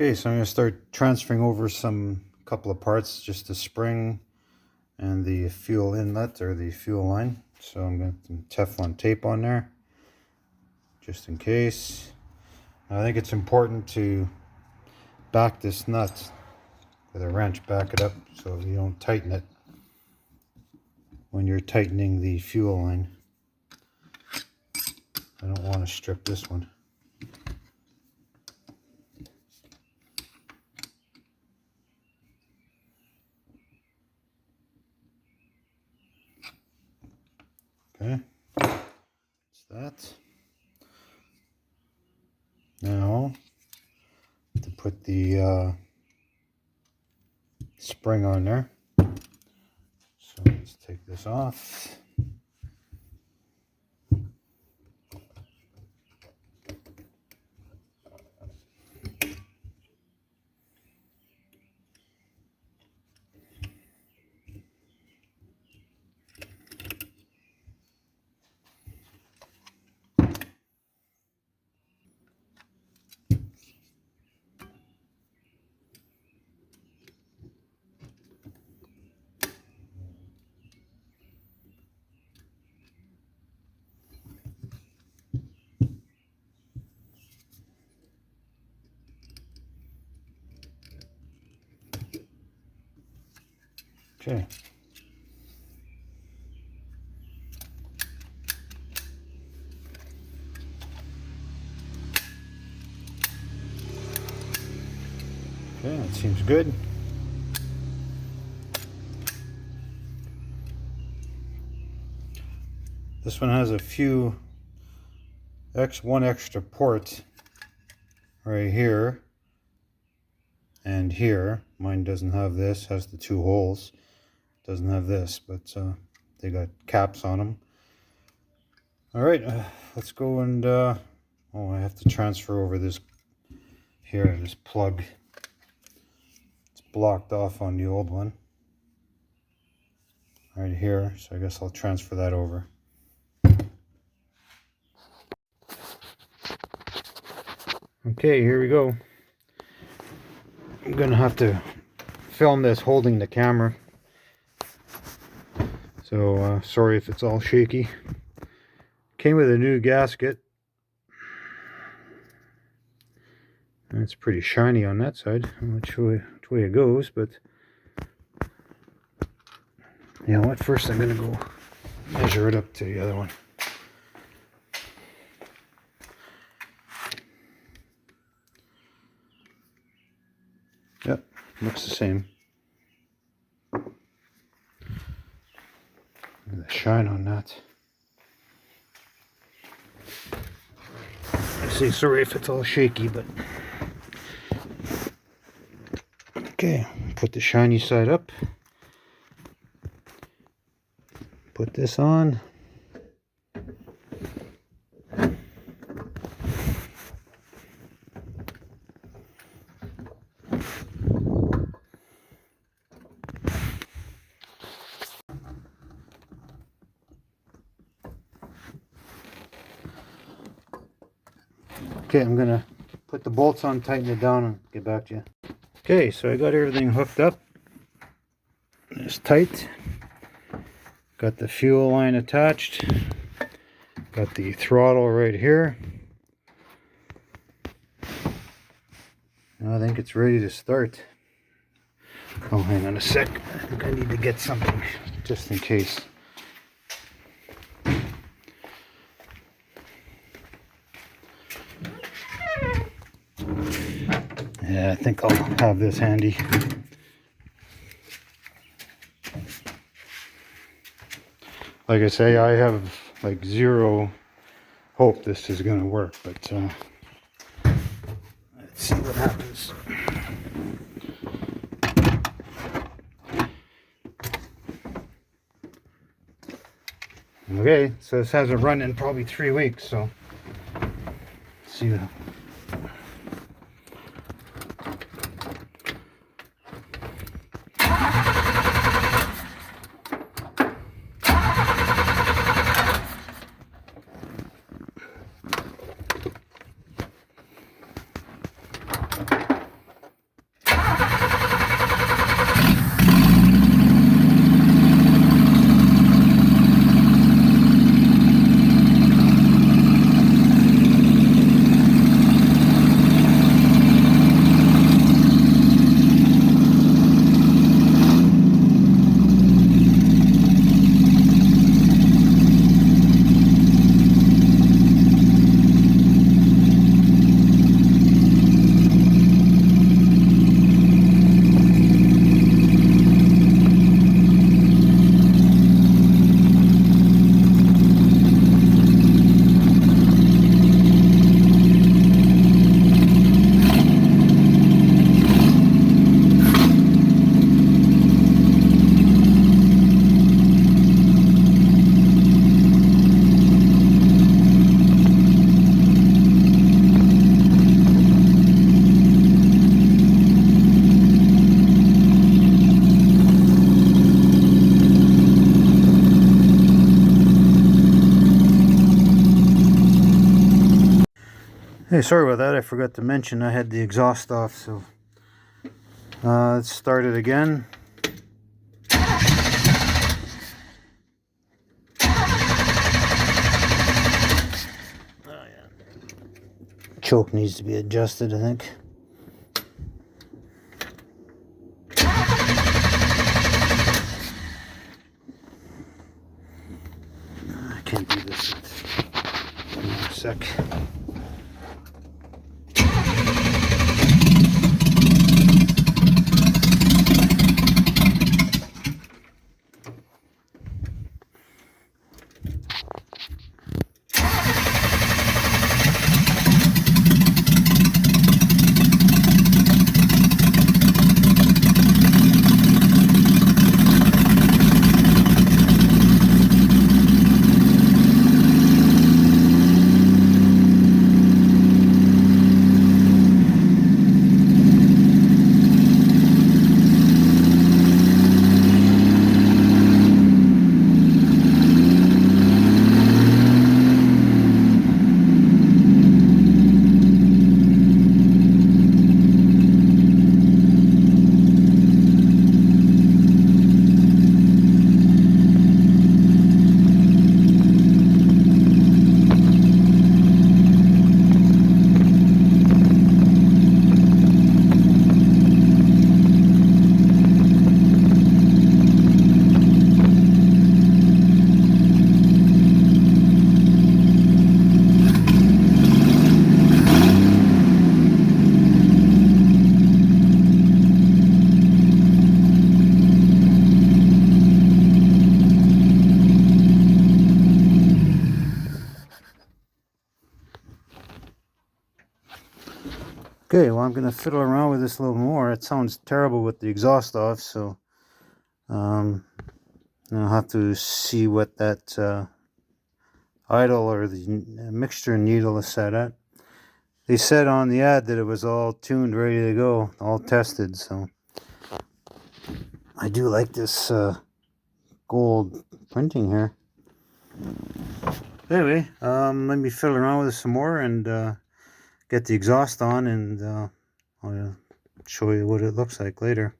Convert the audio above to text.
Okay, so I'm going to start transferring over some couple of parts, just the spring and the fuel inlet or the fuel line. So I'm going to put some Teflon tape on there, just in case. Now, I think it's important to back this nut with a wrench, back it up so you don't tighten it when you're tightening the fuel line. I don't want to strip this one. Okay, that's that. Now, to put the spring on there. So let's take this off. Okay. Okay, that seems good. This one has a few one extra port right here and here. Mine doesn't have this, has the two holes. Doesn't have this, but they got caps on them. All right, let's go and oh, I have to transfer over this here, this plug. It's blocked off on the old one right here, so I guess I'll transfer that over. Okay, here we go. I'm gonna have to film this holding the camera, so sorry if it's all shaky. Came with a new gasket. And it's pretty shiny on that side. I'm not sure which way it goes, but you know what? First I'm gonna go measure it up to the other one. Yep, looks the same. The shine on that. I say sorry if it's all shaky, but okay, put the shiny side up. Put this on. Okay, I'm gonna put the bolts on, tighten it down, and get back to you. Okay, so I got everything hooked up. It's tight. Got the fuel line attached. Got the throttle right here. Now I think it's ready to start. Oh, hang on a sec. I think I need to get something just in case. Yeah, I think I'll have this handy. Like I say, I have like zero hope this is going to work, but let's see what happens. Okay, so this hasn't run in probably 3 weeks, so let's see. Hey, sorry about that. I forgot to mention I had the exhaust off, so let's start it again. Oh, yeah. Choke needs to be adjusted, I think. I can't do this. Give me a sec. Okay, well, I'm going to fiddle around with this a little more. It sounds terrible with the exhaust off, so I'll have to see what that idle or the mixture needle is set at. They said on the ad that it was all tuned, ready to go, all tested, so I do like this gold printing here. Anyway, let me fiddle around with it some more and get the exhaust on, and I'll show you what it looks like later.